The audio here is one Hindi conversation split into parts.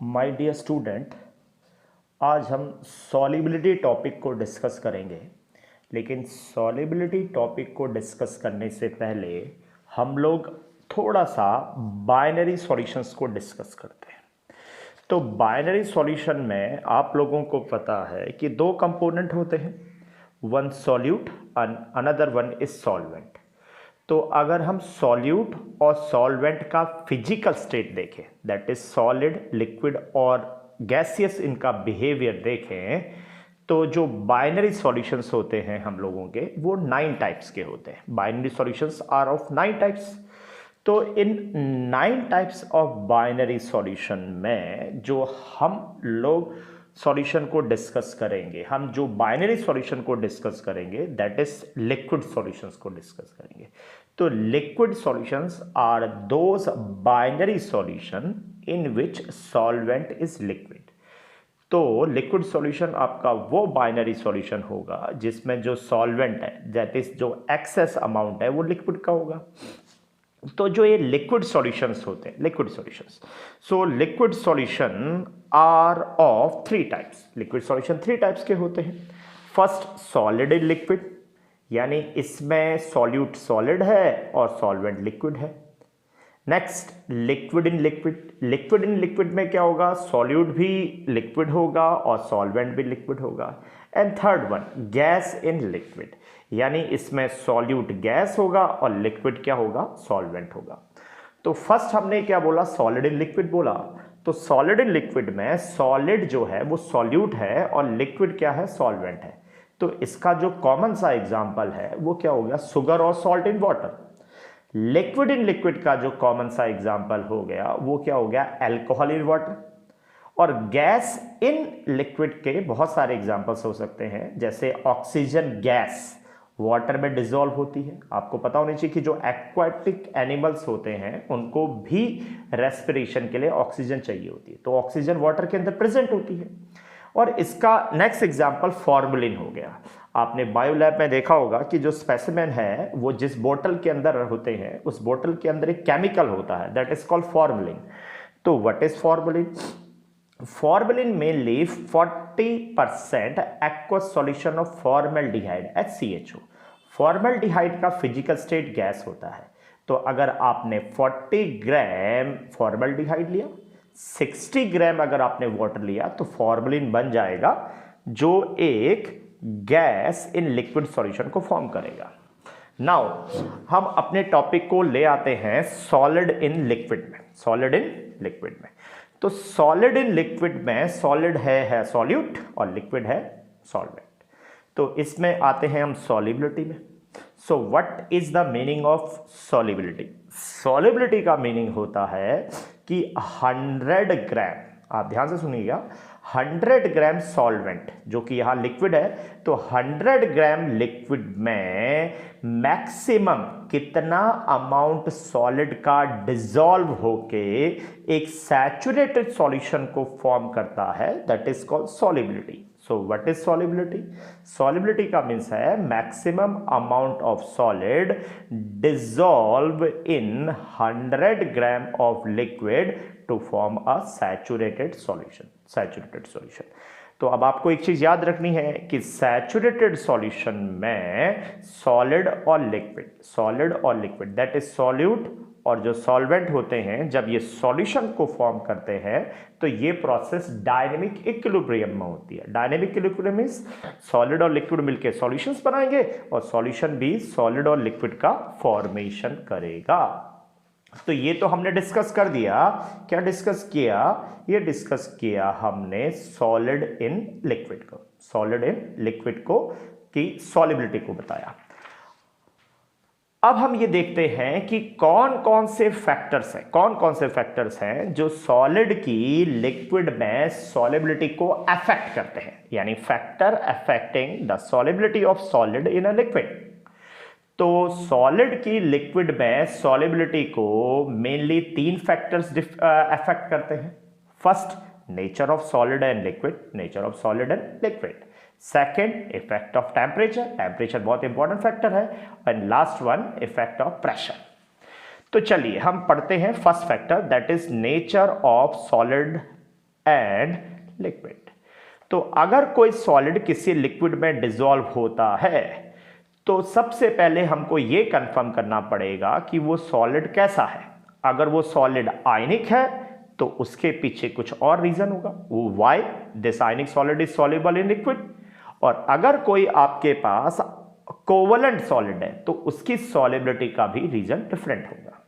माय डियर स्टूडेंट, आज हम सॉल्युबिलिटी टॉपिक को डिस्कस करेंगे। लेकिन सॉल्युबिलिटी टॉपिक को डिस्कस करने से पहले हम लोग थोड़ा सा बाइनरी सॉल्यूशंस को डिस्कस करते हैं। तो बाइनरी सॉल्यूशन में आप लोगों को पता है कि दो कंपोनेंट होते हैं, one solute and another one is solvent. तो अगर हम सॉल्यूट और सॉल्वेंट का फिजिकल स्टेट देखें, दैट इज सॉलिड, लिक्विड और गैसियस, इनका बिहेवियर देखें, तो जो बाइनरी सॉल्यूशंस होते हैं हम लोगों के, वो 9 टाइप्स के होते हैं। Binary solutions are of 9 types. तो इन 9 टाइप्स ऑफ बाइनरी सॉल्यूशन में जो हम लोग सॉल्यूशन को डिस्कस करेंगे, हम जो बाइनरी सॉल्यूशन को डिस्कस करेंगे, दैट इज लिक्विड सॉल्यूशंस को डिस्कस करेंगे। तो liquid solutions are those binary solution in which solvent is liquid. तो लिक्विड सॉल्यूशन आपका वो बाइनरी सॉल्यूशन होगा जिसमें जो सॉल्वेंट है, दैट इज जो एक्सेस अमाउंट है, वो लिक्विड का होगा। तो जो ये लिक्विड सॉल्यूशंस होते हैं, liquid solutions, so liquid solution are of 3 types. Liquid solution 3 types के होते हैं। फर्स्ट, सॉलिड इन लिक्विड, यानी इसमें सॉल्यूट सॉलिड है और सॉल्वेंट लिक्विड है। Next, liquid in liquid. Liquid in liquid में क्या होगा, सॉल्यूट भी लिक्विड होगा और सॉल्वेंट भी लिक्विड होगा। And third one, gas in liquid, यानी इसमें सॉल्यूट गैस होगा और लिक्विड क्या होगा, सॉल्वेंट होगा। तो फर्स्ट हमने क्या बोला, सॉलिड इन लिक्विड बोला। तो सॉलिड इन लिक्विड में सॉलिड जो है वो सॉल्यूट है और लिक्विड क्या है, सॉल्वेंट है। तो इसका जो कॉमन सा एग्जांपल है वो क्या हो गया, शुगर और salt in water. Liquid in liquid का जो कॉमन सा एग्जांपल हो गया वो क्या हो गया, अल्कोहल इन वाटर। और गैस इन लिक्विड के बहुत सारे एग्जांपल्स हो सकते हैं, जैसे ऑक्सीजन गैस वाटर में डिसॉल्व होती है। आपको पता होनी चाहिए कि जो एक्वाटिक एनिमल्स होते हैं उनको भी रेस्पिरेशन के लिए ऑक्सीजन चाहिए होती है, तो ऑक्सीजन वाटर के अंदर प्रेजेंट होती है। और इसका नेक्स्ट एग्जांपल फॉर्मलिन हो गया। आपने बायो लैब में देखा होगा कि जो स्पेसिमेन है वो जिस बोतल के अंदर होते हैं, उस बोतल के अंदर एक केमिकल होता है, दैट इज कॉल्ड फॉर्मलिन। तो what is formalin? Formalin mainly 40% aqueous solution of formaldehyde HCHO। Formaldehyde का फिजिकल स्टेट गैस होता है। तो अगर आपने 40 ग्राम फॉर्मल्डिहाइड लिया, 60 ग्राम अगर आपने वाटर लिया, तो फॉर्मलिन बन जाएगा जो एक गैस इन लिक्विड सॉल्यूशन को फॉर्म करेगा। नाउ हम अपने टॉपिक को ले आते हैं सॉलिड इन लिक्विड में। सॉलिड इन लिक्विड में, तो सॉलिड इन लिक्विड में सॉलिड है सॉल्यूट और लिक्विड है सॉल्वेंट। तो इसमें आते हैं हम सॉल्युबिलिटी में। सो what is the meaning of solubility? Solubility का मीनिंग होता है कि 100 ग्राम, आप ध्यान से सुनिएगा, 100 ग्राम सॉल्वेंट जो कि यहां लिक्विड है, तो 100 ग्राम लिक्विड में मैक्सिमम कितना अमाउंट सॉलिड का डिसॉल्व होके एक सैचुरेटेड सॉल्यूशन को फॉर्म करता है, that is called solubility. So what is solubility? Solubility का मीन्स है maximum amount of solid dissolve in 100 gram of liquid to form a saturated solution. Saturated solution. तो अब आपको एक चीज याद रखनी है कि सैचुरेटेड सॉल्यूशन में सॉलिड और लिक्विड दैट इज सॉल्यूट और जो सॉल्वेंट होते हैं, जब ये सॉल्यूशन को फॉर्म करते हैं तो ये प्रोसेस डायनेमिक इक्विलिब्रियम में होती है। डायनेमिक इक्विलिब्रियम मींस सॉलिड और लिक्विड मिलकर सॉल्यूशंस बनाएंगे और सॉल्यूशन भी सॉलिड और लिक्विड का फॉर्मेशन करेगा। तो ये तो हमने डिस्कस कर दिया। क्या डिस्कस किया? ये डिस्कस किया हमने सॉलिड इन लिक्विड को, सॉलिड इन लिक्विड को की सॉल्युबिलिटी को बताया। अब हम ये देखते हैं कि कौन कौन से फैक्टर्स हैं जो सॉलिड की लिक्विड में सॉल्युबिलिटी को अफेक्ट करते हैं, यानी factor affecting the solubility of solid in a liquid. तो सॉलिड की लिक्विड में सॉल्युबिलिटी को मेनली 3 फैक्टर्स अफेक्ट करते हैं। First, nature of solid and liquid. Second, effect of temperature बहुत इंपॉर्टेंट फैक्टर है। And last one, effect of pressure. तो चलिए हम पढ़ते हैं first factor, that is nature of solid and liquid. तो अगर कोई सॉलिड किसी लिक्विड में डिसॉल्व होता है तो सबसे पहले हमको यह कंफर्म करना पड़ेगा कि वो सॉलिड कैसा है। अगर वो सॉलिड आयनिक है तो उसके पीछे कुछ और रीजन होगा, वो why this ionic solid is soluble in liquid. और अगर कोई आपके पास कोवलेंट सॉलिड है तो उसकी सॉल्युबिलिटी का भी रीजन डिफरेंट होगा।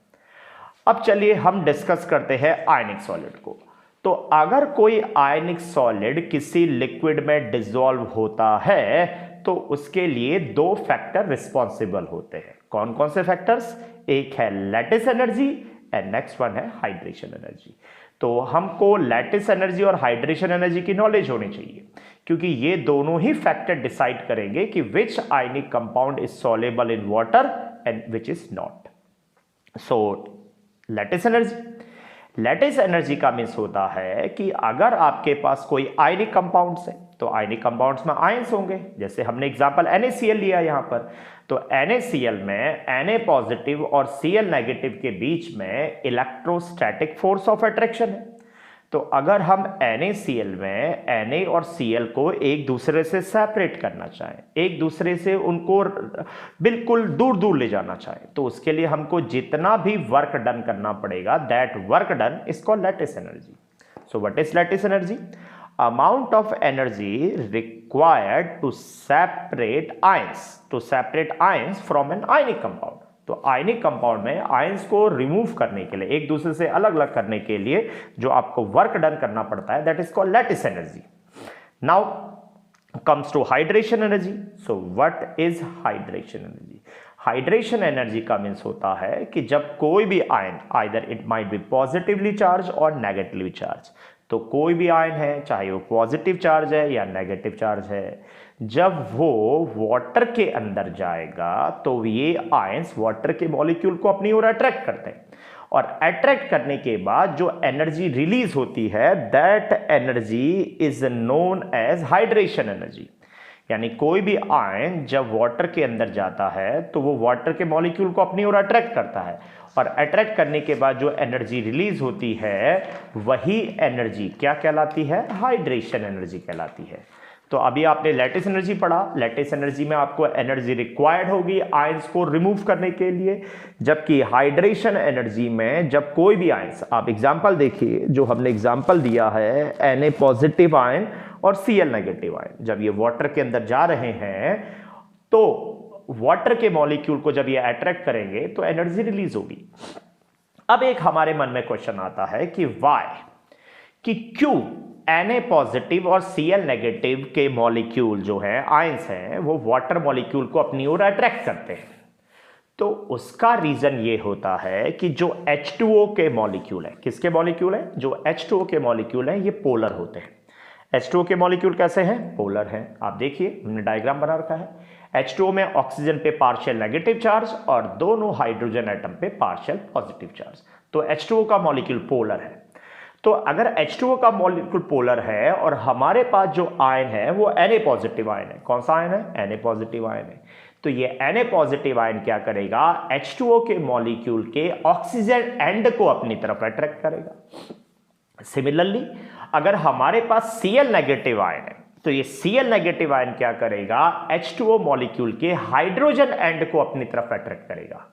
अब चलिए हम डिस्कस करते हैं आयनिक सॉलिड को। तो अगर कोई आयनिक सॉलिड किसी लिक्विड में डिसॉल्व होता है तो उसके लिए दो फैक्टर रिस्पॉन्सिबल होते हैं। कौन कौन से फैक्टर्स? एक है lattice energy and next one है हाइड्रेशन एनर्जी। तो हमको लैटिस एनर्जी और हाइड्रेशन एनर्जी की नॉलेज होनी चाहिए, क्योंकि ये दोनों ही फैक्टर डिसाइड करेंगे कि which ionic compound is soluble in water and which is not. So lattice energy का मीन्स होता है कि अगर आपके पास कोई आयनिक कंपाउंड्स है तो आयनिक कंपाउंड्स में आयंस होंगे। जैसे हमने एग्जांपल NaCl लिया यहां पर, तो NaCl में Na पॉजिटिव और Cl नेगेटिव के बीच में इलेक्ट्रोस्टैटिक फोर्स ऑफ अट्रैक्शन है। तो अगर हम NaCl में Na और Cl को एक दूसरे से सेपरेट करना चाहें, एक दूसरे से उनको बिल्कुल दूर दूर ले जाना चाहें, तो उसके लिए हमको जितना भी वर्क डन करना पड़ेगा, that work done is called lattice energy. So what is lattice energy? Amount of energy required to separate ions from an ionic compound। तो आयनिक कंपाउंड में आयंस को रिमूव करने के लिए, एक दूसरे से अलग अलग करने के लिए जो आपको वर्क डन करना पड़ता है, that is called lattice energy. Now comes to hydration energy. So what is hydration energy? Hydration energy का मीन्स होता है कि जब कोई भी ion, either it might be positively charge और नेगेटिवली चार्ज, तो कोई भी आयन है चाहे वो पॉजिटिव चार्ज है या नेगेटिव चार्ज है, जब वो वाटर के अंदर जाएगा तो ये आयंस वाटर के मॉलिक्यूल को अपनी ओर अट्रैक्ट करते हैं, और अट्रैक्ट करने के बाद जो एनर्जी रिलीज होती है, that energy is known as hydration energy. यानी कोई भी आयन जब वाटर के अंदर जाता है तो वो वाटर के मॉलिक्यूल को अपनी ओर अट्रैक्ट करता है, और अट्रैक्ट करने के बाद जो एनर्जी रिलीज होती है वही एनर्जी क्या कहलाती है? हाइड्रेशन एनर्जी कहलाती है। तो अभी आपने लैटिस एनर्जी पढ़ा, लैटिस एनर्जी में आपको एनर्जी रिक्वायर्ड होगी आयंस को रिमूव करने के लिए, जबकि हाइड्रेशन एनर्जी में जब कोई भी आयंस, आप एग्जांपल देखिए जो हमने एग्जांपल दिया है Na पॉजिटिव आयन और Cl नेगेटिव आयन, जब ये वाटर के अंदर जा रहे हैं तो वाटर के मॉलिक्यूल को जब ये अट्रैक्ट करेंगे तो एनर्जी रिलीज होगी। अब एक हमारे मन में क्वेश्चन आता है कि व्हाई, कि क्यों Na पॉजिटिव और Cl नेगेटिव के मॉलिक्यूल जो है, आयंस हैं, वो वाटर मॉलिक्यूल को अपनी ओर अट्रैक्ट करते हैं। तो उसका रीजन ये होता है कि जो H2O के मॉलिक्यूल है, किसके मॉलिक्यूल है? जो H2O के मॉलिक्यूल हैं ये पोलर होते हैं। H2O के मॉलिक्यूल कैसे हैं? पोलर हैं। आप देखिए हमने डायग्राम बना रखा है। H2O में ऑक्सीजन पे पार्शियल नेगेटिव चार्ज और दोनों हाइड्रोजन एटम पे पार्शियल पॉजिटिव चार्ज। तो H2O का मॉलिक्यूल पोलर है। तो अगर H2O का मॉलिक्यूल पोलर है और हमारे पास जो आयन है वो Na पॉजिटिव आयन है, कौन सा आयन है? Na पॉजिटिव आयन है। तो ये Na पॉजिटिव आयन क्या करेगा? H2O के मॉलिक्यूल के ऑक्सीजन एंड को अपनी तरफ अट्रैक्ट करेगा। सिमिलरली अगर हमारे पास Cl नेगेटिव आयन है तो ये Cl नेगेटिव आयन क्या करेगा? H2O मॉलिक्यूल के हाइड्रोजन एंड को अपनी तरफ अट्रैक्ट करेगा।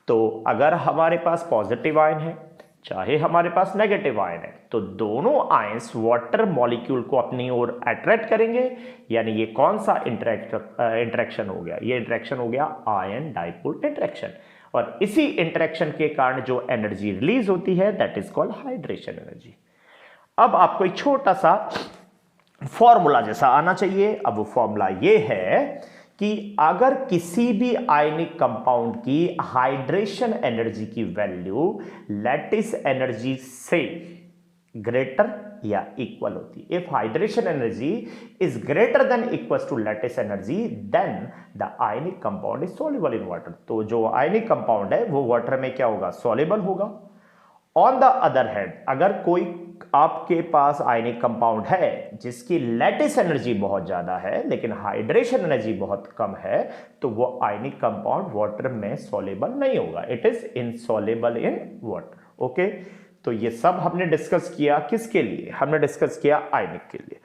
तो अगर हमारे पास पॉजिटिव आयन है चाहे हमारे पास नेगेटिव आयन है, तो दोनों आयंस वाटर मॉलिक्यूल को अपनी ओर अट्रैक्ट करेंगे। यानी ये कौन सा इंटरेक्शन हो गया? ये इंटरेक्शन हो गया आयन डाइपोल इंटरेक्शन, और इसी इंटरेक्शन के कारण जो एनर्जी रिलीज होती है that is called hydration energy. अब आपको एक छोटा सा फॉर्मूला जैसा आना चाहिए। अब वो फॉर्मूला ये है कि अगर किसी भी आयनिक कंपाउंड की हाइड्रेशन एनर्जी की वैल्यू लैटिस एनर्जी से ग्रेटर या इक्वल होती है, if hydration energy is greater than equal to lattice energy, then the ionic compound is soluble in water. तो जो आयनिक कंपाउंड है वो वाटर में क्या होगा? सॉल्युबल होगा। ऑन द अदर हैंड अगर कोई आपके पास आयनिक कंपाउंड है जिसकी लैटिस एनर्जी बहुत ज्यादा है लेकिन हाइड्रेशन एनर्जी बहुत कम है, तो वो आयनिक कंपाउंड वाटर में सॉल्युबल नहीं होगा, it is insoluble in water. Okay, तो ये सब हमने डिस्कस किया किसके लिए, हमने डिस्कस किया आयनिक के लिए।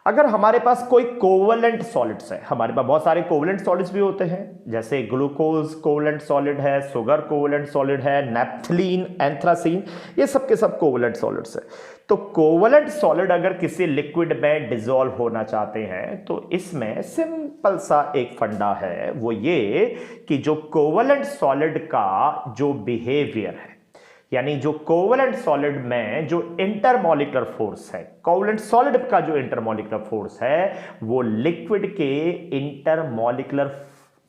अगर हमारे पास कोई कोवलेंट सॉलिड्स है, हमारे पास बहुत सारे कोवलेंट सॉलिड्स भी होते हैं, जैसे ग्लूकोज कोवलेंट सॉलिड है, शुगर कोवलेंट सॉलिड है, नेप्थलीन, एंथ्रासीन, ये सब के सब कोवलेंट सॉलिड्स है। तो कोवलेंट सॉलिड अगर किसी लिक्विड में डिसॉल्व होना चाहते हैं तो इसमें सिंपल सा एक फंडा है, वो ये कि जो कोवलेंट सॉलिड का जो बिहेवियर है, यानी जो कोवलेंट सॉलिड में जो इंटरमॉलिक्यूलर फोर्स है, कोवलेंट सॉलिड का जो इंटरमॉलिक्यूलर फोर्स है वो लिक्विड के इंटरमॉलिक्यूलर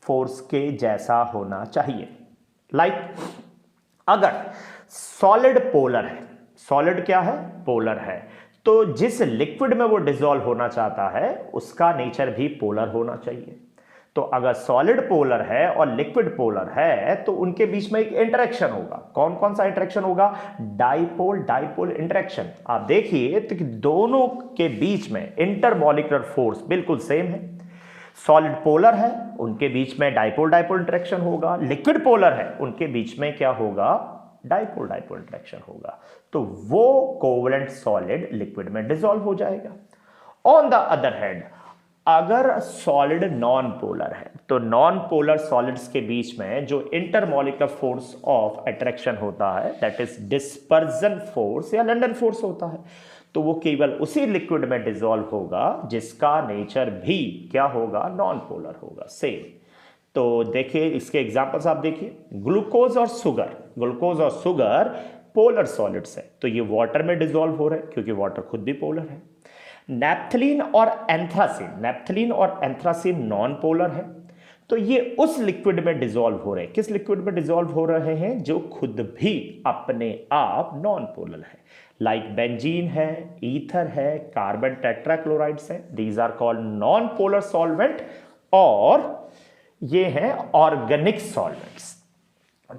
फोर्स के जैसा होना चाहिए। लाइक अगर सॉलिड पोलर है, सॉलिड क्या है, पोलर है, तो जिस लिक्विड में वो डिसॉल्व होना चाहता है उसका नेचर भी पोलर होना चाहिए। तो अगर सॉलिड पोलर है और लिक्विड पोलर है तो उनके बीच में एक इंटरेक्शन होगा। कौन कौन सा इंटरेक्शन होगा, डाइपोल डाइपोल इंटरेक्शन। आप देखिए तो कि दोनों के बीच में इंटरमॉलिक्यूलर फोर्स बिल्कुल सेम है। सॉलिड पोलर है, उनके बीच में डाइपोल डाइपोल इंटरेक्शन होगा। लिक्विड पोलर है, उनके बीच में क्या होगा, डाइपोल डाइपोल इंटरेक्शन होगा। तो वो कोवलेंट सॉलिड लिक्विड में डिसॉल्व हो जाएगा। ऑन द अदर हैंड अगर सॉलिड नॉन पोलर है तो नॉन पोलर सॉलिड्स के बीच में जो इंटरमॉलिक्यूलर फोर्स ऑफ अट्रैक्शन होता है दैट इज डिस्पर्जन फोर्स या लंडन फोर्स होता है, तो वो केवल उसी लिक्विड में डिसॉल्व होगा जिसका नेचर भी क्या होगा, नॉन पोलर होगा, सेम। तो देखिए इसके एग्जांपल्स आप देखिए, ग्लूकोज और शुगर, ग्लूकोज और शुगर पोलर सॉलिड्स है तो ये वाटर में डिसॉल्व हो रहे हैं क्योंकि वाटर खुद भी पोलर है। नेप्थलीन और एंथ्रासीन, नेप्थलीन और एंथ्रासीन नॉन पोलर है तो ये उस लिक्विड में डिसॉल्व हो रहे हैं। किस लिक्विड में डिसॉल्व हो रहे हैं, जो खुद भी अपने आप नॉन पोलर है। लाइक बेंजीन है, ईथर है, कार्बन टेट्राक्लोराइड्स है, these are called non polar solvent, और ये हैं ऑर्गेनिक सॉल्वेंट्स।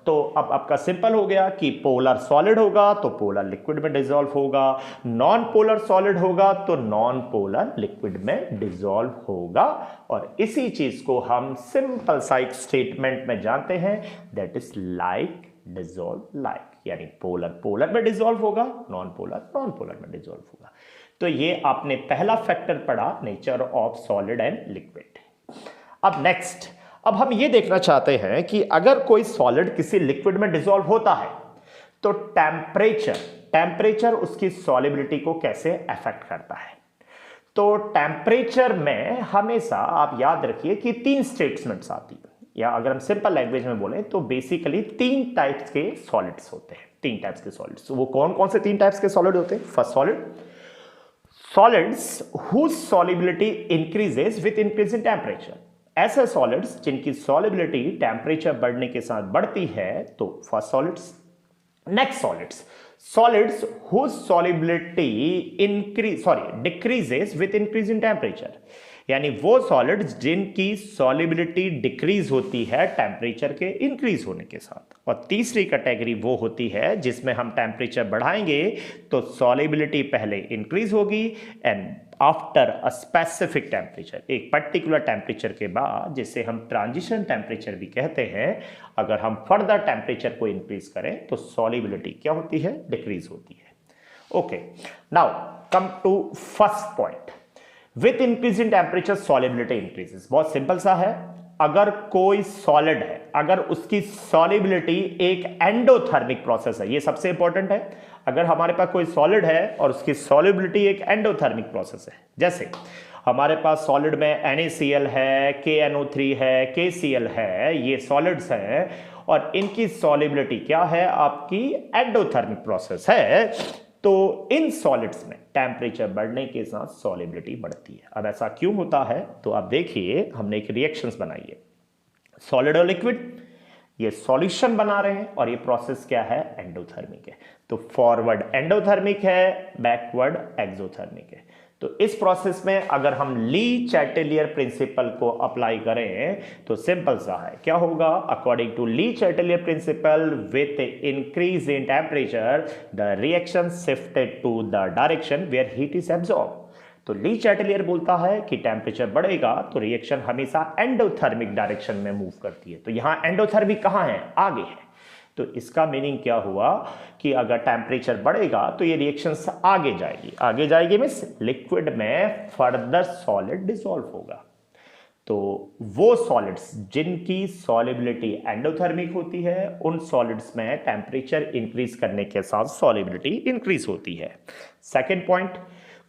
तो अब आपका सिंपल हो गया कि पोलर सॉलिड होगा तो पोलर लिक्विड में डिसॉल्व होगा, नॉन पोलर सॉलिड होगा तो नॉन पोलर लिक्विड में डिसॉल्व होगा। और इसी चीज को हम सिंपल सा एक स्टेटमेंट में जानते हैं, that is like dissolve like, यानी पोलर पोलर में डिसॉल्व होगा, नॉन पोलर में डिसॉल्व होगा। तो ये आपने पहला फैक्टर पढ़ा, nature of solid and liquid. अब नेक्स्ट, अब हम ये देखना चाहते हैं कि अगर कोई सॉलिड किसी लिक्विड में डिसॉल्व होता है तो टेम्परेचर उसकी सॉलिबिलिटी को कैसे अफेक्ट करता है। तो टेम्परेचर में हमेशा आप याद रखिए कि 3 स्टेटमेंट्स आती है, या अगर हम सिंपल लैंग्वेज में बोलें तो बेसिकली 3 टाइप्स के सॉलिड्स होते हैं। 3 टाइप्स के सॉलिड्स, वो कौन कौन से 3 टाइप्स के सॉलिड होते हैं। First solid, solids whose solubility increases with increase in temperature, ऐसे सॉलिड्स जिनकी सॉलिबिलिटी टेम्परेचर बढ़ने के साथ बढ़ती है, तो first solids. Next solids whose solubility decreases with increase in temperature, यानी वो सॉलिड्स जिनकी सॉलिबिलिटी डिक्रीज होती है टेम्परेचर के इंक्रीज होने के साथ। और तीसरी कैटेगरी वो होती है जिसमें हम टेम्परेचर बढ़ाएंगे तो सॉलिबिलिटी पहले इंक्रीज होगी and after a specific temperature, एक पर्टिकुलर टेम्परेचर के बाद, जिसे हम ट्रांजिशन टेम्परेचर भी कहते हैं, अगर हम फर्दर टेम्परेचर को इंक्रीज करें तो सॉलिबिलिटी क्या होती है, डिक्रीज होती है। Okay, now come to first point, with increase in temperature solubility increases. बहुत सिंपल सा है, अगर कोई सॉलिड है, अगर उसकी सॉलिबिलिटी एक एंडोथर्मिक प्रोसेस है, ये सबसे इंपॉर्टेंट है। अगर हमारे पास कोई सॉलिड है और उसकी सॉलिबिलिटी एक एंडोथर्मिक प्रोसेस है, जैसे हमारे पास सॉलिड में NaCl है, KNO3 है, KCl है, ये सॉलिड्स हैं और इनकी सॉलिबिलिटी क्या है, आपकी एंडोथर्मिक प्रोसेस है। तो इन सॉलिड्स में टेम्परेचर बढ़ने के साथ सॉलिबिलिटी बढ़ती है। अब ऐसा क्यों होता है, तो आप देखिए हमने एक रिएक्शंस बनाई है, सॉलिड और लिक्विड, ये सॉल्यूशन बना रहे हैं और ये प्रोसेस क्या है, एंडोथर्मिक है। तो फॉरवर्ड एंडोथर्मिक है, बैकवर्ड एक्सोथर्मिक है। तो इस प्रोसेस में अगर हम ली चैटेलियर प्रिंसिपल को अप्लाई करें तो सिंपल सा है, क्या होगा, according to Le Chatelier principle, with increase in temperature the reaction shifted to the direction where heat is absorb. तो ली चैटेलियर बोलता है कि टेम्परेचर बढ़ेगा तो रिएक्शन हमेशा एंडोथर्मिक डायरेक्शन में मूव करती है। तो यहां एंडोथर्मिक कहां है, आगे है, तो इसका मीनिंग क्या हुआ कि अगर टेम्परेचर बढ़ेगा तो ये रिएक्शंस आगे जाएगी मीन्स लिक्विड में फर्दर सॉलिड डिसॉल्व होगा। तो वो सॉलिड्स जिनकी सॉलिबिलिटी एंडोथर्मिक होती है उन सॉलिड्स में टेम्परेचर इंक्रीज करने के साथ सॉलिबिलिटी इंक्रीज होती है। सेकेंड पॉइंट,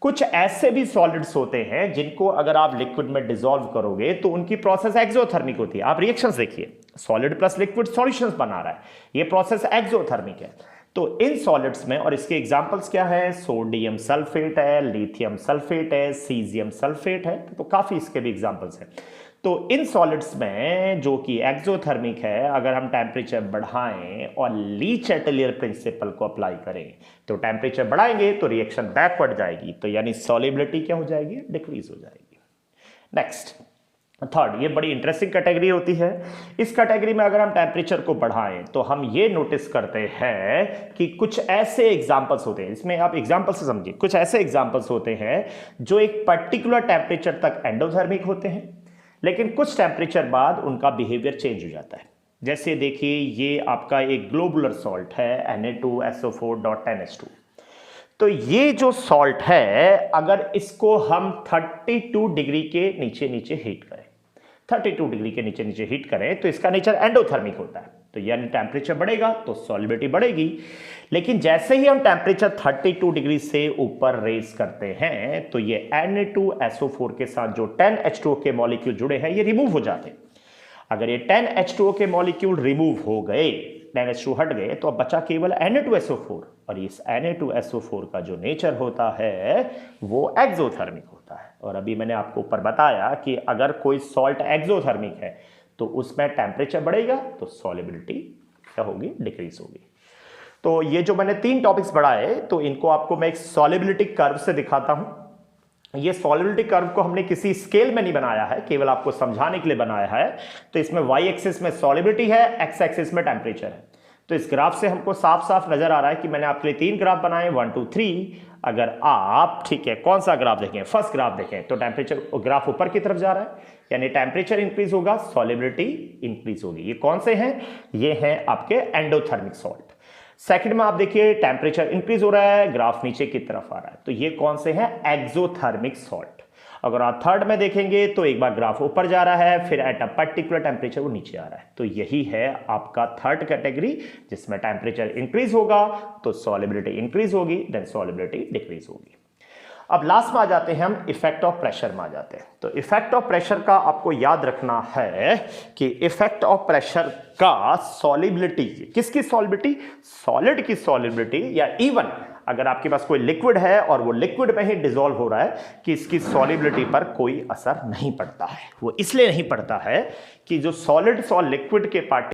कुछ ऐसे भी सॉलिड्स होते हैं जिनको अगर आप लिक्विड में डिसॉल्व करोगे तो उनकी प्रोसेस एक्सोथर्मिक होती है। आप रिएक्शंस देखिए, सॉलिड प्लस लिक्विड सॉल्यूशंस बना रहा है, ये प्रोसेस एक्सोथर्मिक है। तो इन सॉलिड्स में, और इसके एग्जांपल्स क्या है, सोडियम सल्फेट है, लिथियम सल्फेट है, सीजियम सल्फेट है, तो काफी इसके भी एग्जांपल्स हैं। तो इन सॉलिड्स में जो कि एक्सोथर्मिक है, अगर हम टेम्परेचर बढ़ाएं और ली चैटेलियर प्रिंसिपल को अप्लाई करें तो टेम्परेचर बढ़ाएंगे तो रिएक्शन बैकवर्ड जाएगी, तो यानी सॉलिबिलिटी क्या हो जाएगी, डिक्रीज हो जाएगी। नेक्स्ट, थर्ड, ये बड़ी इंटरेस्टिंग कैटेगरी होती है। इस कैटेगरी में अगर हम टेम्परेचर को बढ़ाएं तो हम ये नोटिस करते हैं कि कुछ ऐसे एग्जांपल्स होते हैं, इसमें आप एग्जांपल से समझिए, कुछ ऐसे एग्जांपल्स होते हैं जो एक पर्टिकुलर टेम्परेचर तक एंडोथर्मिक होते हैं लेकिन कुछ टेम्परेचर बाद उनका बिहेवियर चेंज हो जाता है। जैसे देखिए, ये आपका एक ग्लोबुलर सॉल्ट है Na2SO4.10H2। तो ये जो सॉल्ट है, अगर इसको हम 32 डिग्री के नीचे हीट करें, 32 डिग्री के नीचे हीट करें तो इसका नेचर एंडोथर्मिक होता है, तो यानी टेम्परेचर बढ़ेगा तो सॉलिबिलिटी बढ़ेगी। लेकिन जैसे ही हम टेम्परेचर 32 डिग्री से ऊपर रेज करते हैं तो ये Na2SO4 के साथ जो 10H2O के मॉलिक्यूल जुड़े हैं ये रिमूव हो जाते हैं। अगर ये 10H2O के मॉलिक्यूल रिमूव हो गए, 10H2 हट गए, तो अब बचा केवल Na2SO4, और इस Na2SO4 का जो नेचर होता है वो एक्सोथर्मिक होता है। और अभी मैंने आपको ऊपर बताया कि अगर कोई सॉल्ट एक्सोथर्मिक है तो उसमें टेम्परेचर बढ़ेगा तो सॉलिबिलिटी क्या होगी, डिक्रीज होगी। तो ये जो मैंने 3 टॉपिक्स बढ़ाए, तो इनको आपको मैं एक सॉलिबिलिटी कर्व से दिखाता हूं। ये सॉलिबिलिटी कर्व को हमने किसी स्केल में नहीं बनाया है, केवल आपको समझाने के लिए बनाया है। तो इसमें वाई एक्सिस में सॉलिबिलिटी है, एक्स एक्सिस में टेम्परेचर है। तो इस ग्राफ से हमको साफ साफ नजर आ रहा है कि मैंने आपके लिए 3 ग्राफ बनाए, 1 2 3। अगर आप, ठीक है, कौन सा ग्राफ देखें, फर्स्ट ग्राफ देखें, तो टेम्परेचर ग्राफ ऊपर की तरफ जा रहा है, यानी टेम्परेचर इंक्रीज होगा, सॉलिबिलिटी इंक्रीज होगी। ये कौन से हैं, ये हैं आपके एंडोथर्मिक सॉल्ट। सेकंड में आप देखिए टेम्परेचर इंक्रीज हो रहा है, ग्राफ नीचे की तरफ आ रहा है, तो ये कौन से हैं, एक्सोथर्मिक सॉल्ट। अगर आप थर्ड में देखेंगे तो एक बार ग्राफ ऊपर जा रहा है, फिर एट अ पर्टिकुलर टेम्परेचर वो नीचे आ रहा है, तो यही है आपका थर्ड कैटेगरी, जिसमें टेम्परेचर इंक्रीज होगा तो सॉलिबिलिटी इंक्रीज होगी, देन सॉलिबिलिटी डिक्रीज होगी। अब लास्ट में आ जाते हैं हम, इफेक्ट ऑफ प्रेशर में आ जाते हैं। तो इफेक्ट ऑफ प्रेशर का आपको याद रखना है कि इफेक्ट ऑफ प्रेशर का सॉलिबिलिटी, किसकी सॉलिबिलिटी, सॉलिड की सॉलिबिलिटी, या इवन अगर आपके पास कोई लिक्विड है और वो लिक्विड में ही डिसॉल्व हो रहा है, कि इसकी सॉलिबिलिटी पर कोई असर नहीं पड़ता है। वो इसलिए नहीं पड़ता है कि जो सॉलिड्स और लिक्विड के पार्ट